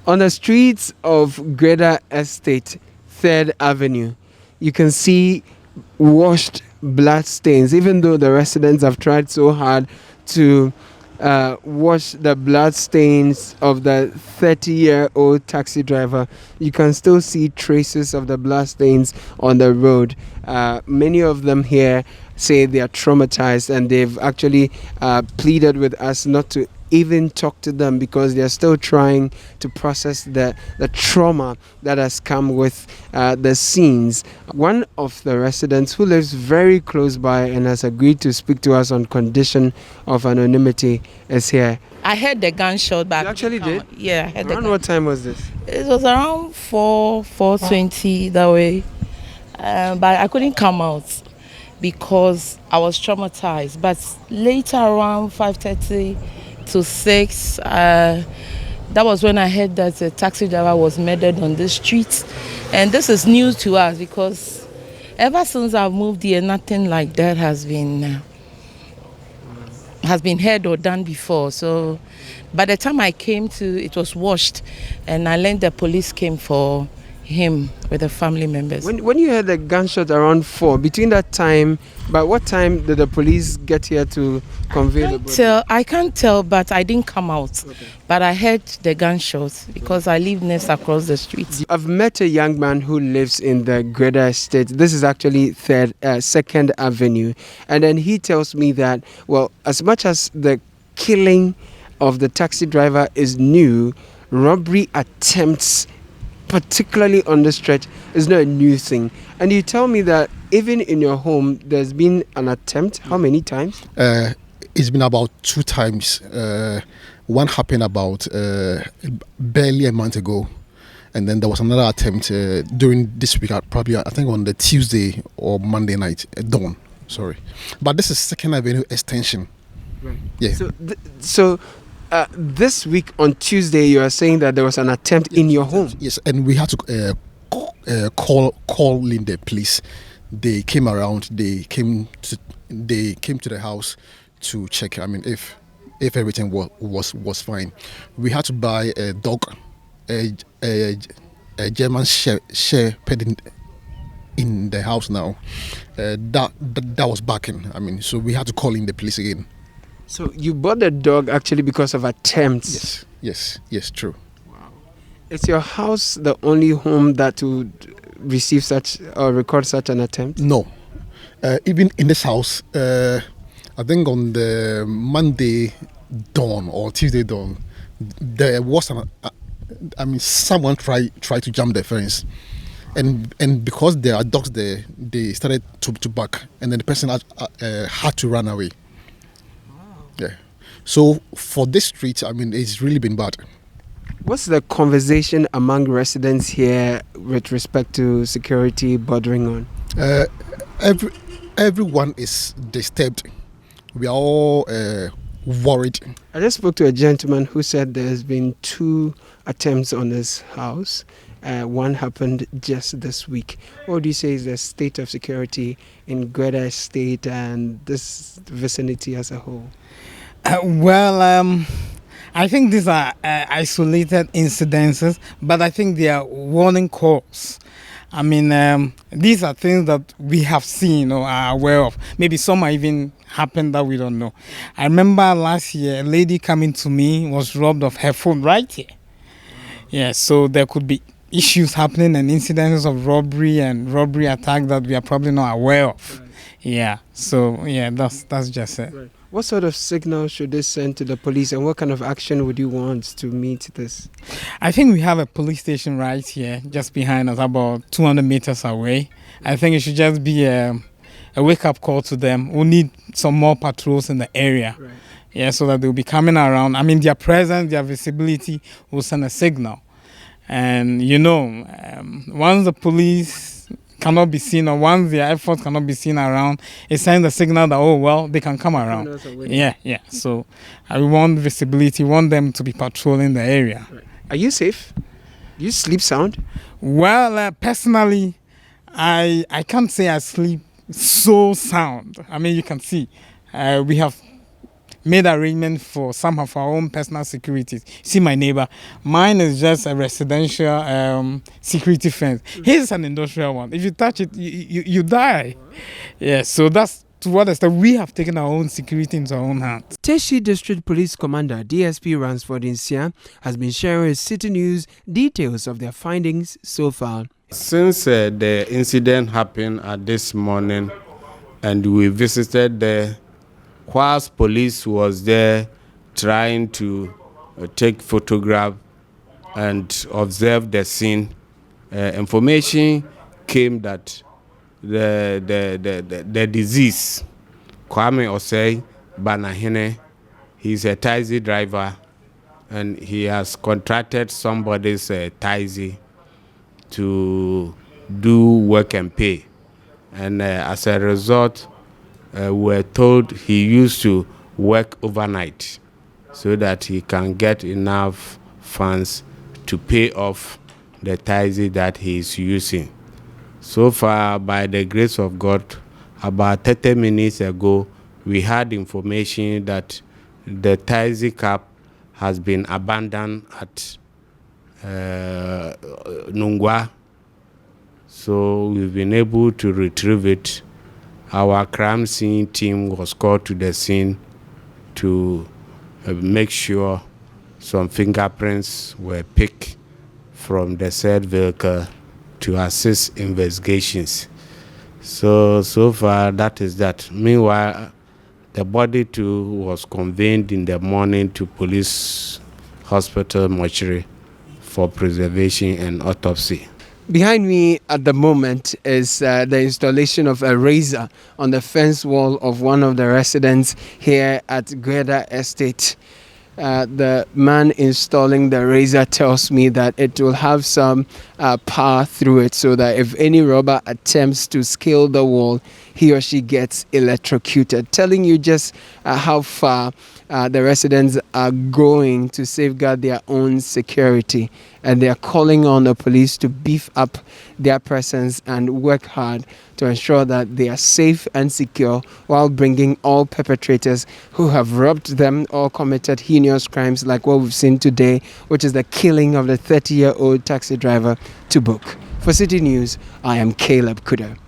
On the streets of GREDA Estate, 3rd Avenue, you can see washed blood stains, even though the residents have tried so hard to wash the blood stains of the 30-year-old taxi driver. You can still see traces of the blood stains on the road. Many of them here say they are traumatized, and they've actually pleaded with us not to even talk to them because they're still trying to process the trauma that has come with the scenes. One of the residents who lives very close by and has agreed to speak to us on condition of anonymity is here. I heard the gunshot, but You actually did? Yeah, I heard Around what time was this? It was around 4:20 that way, but I couldn't come out because I was traumatized. But later around 5:30 to 6, that was when I heard that a taxi driver was murdered on the streets. And this is news to us because ever since I've moved here, nothing like that has been heard or done before. So by the time I came to, it was washed, and I learned the police came for him with the family members. When you heard the gunshot around 4, between that time, by what time did the police get here to convey the body? I can't tell, but I didn't come out. Okay. But I heard the gunshots because I live next across the street. I've met a young man who lives in the GREDA Estate. This is actually 2nd Avenue. And then he tells me that, well, as much as the killing of the taxi driver is new, robbery attempts, particularly on the stretch, is not a new thing. And you tell me that even in your home, there's been an attempt. How many times? It's been about 2 times. One happened about barely a month ago. And then there was another attempt during this week, probably I think on the Tuesday or Monday night, dawn. Sorry. But this is 2nd Avenue extension. Right. Yeah. So this week on Tuesday, you are saying that there was an attempt in your home. Yes, and we had to call in the police. They came around. They came to the house to check. I mean, if everything was fine. We had to buy a dog, a German Shepherd in the house now. That was barking. I mean, so we had to call in the police again. So you bought the dog actually because of attempts? Yes, true. Wow. Is your house the only home that would receive such or record such an attempt? No. Even in this house, I think on the Monday dawn or Tuesday dawn, there was someone tried to jump the fence. And because there are dogs there, they started to bark, and then the person had to run away. Yeah. So for this street, I mean, it's really been bad. What's the conversation among residents here with respect to security bordering on? Everyone is disturbed. We are all worried. I just spoke to a gentleman who said there's been 2 attempts on his house. One happened just this week. What do you say is the state of security in GREDA Estate and this vicinity as a whole? I think these are isolated incidences, but I think they are warning calls. I mean, these are things that we have seen or are aware of. Maybe some might even happen that we don't know. I remember last year, a lady coming to me was robbed of her phone right here. Yeah, so there could be issues happening and incidences of robbery and robbery attack that we are probably not aware of. Right. Yeah, so yeah, that's just it. Right. What sort of signal should this send to the police, and what kind of action would you want to meet this? I think we have a police station right here, just behind us, about 200 meters away. I think it should just be a wake-up call to them. We need some more patrols in the area. Right. Yeah, so that they'll be coming around. I mean, their presence, their visibility will send a signal. And, once the police cannot be seen, or once their efforts cannot be seen around, it sends a signal that, they can come around. Yeah. So I want visibility, want them to be patrolling the area. Right. Are you safe? Do you sleep sound? Well, personally, I can't say I sleep so sound. I mean, you can see we have made arrangement for some of our own personal securities. See my neighbor, mine is just a residential security fence. His is an industrial one. If you touch it, you die. Yeah, so that's to what extent we have taken our own security into our own hands. Teshi District Police Commander DSP Ransford Insia has been sharing with City News details of their findings so far. Since the incident happened at this morning and we visited there, whilst police was there trying to take photograph and observe the scene, information came that the disease, Kwame Osei Banahine, he's a taxi driver and he has contracted somebody's taxi to do work and pay. And as a result, we were told he used to work overnight so that he can get enough funds to pay off the taxi that he is using. So far, by the grace of God, about 30 minutes ago, we had information that the taxi cab has been abandoned at Nungwa. So we've been able to retrieve it. Our crime scene team was called to the scene to make sure some fingerprints were picked from the said vehicle to assist investigations. So far that is that. Meanwhile, the body too was conveyed in the morning to police hospital mortuary for preservation and autopsy. Behind me at the moment is the installation of a razor on the fence wall of one of the residents here at GREDA Estate. The man installing the razor tells me that it will have some power through it so that if any robber attempts to scale the wall, he or she gets electrocuted. Telling you just how far the residents are going to safeguard their own security, and they are calling on the police to beef up their presence and work hard to ensure that they are safe and secure while bringing all perpetrators who have robbed them or committed heinous crimes like what we've seen today, which is the killing of the 30-year-old taxi driver, to book. For City News, I am Caleb Kuda.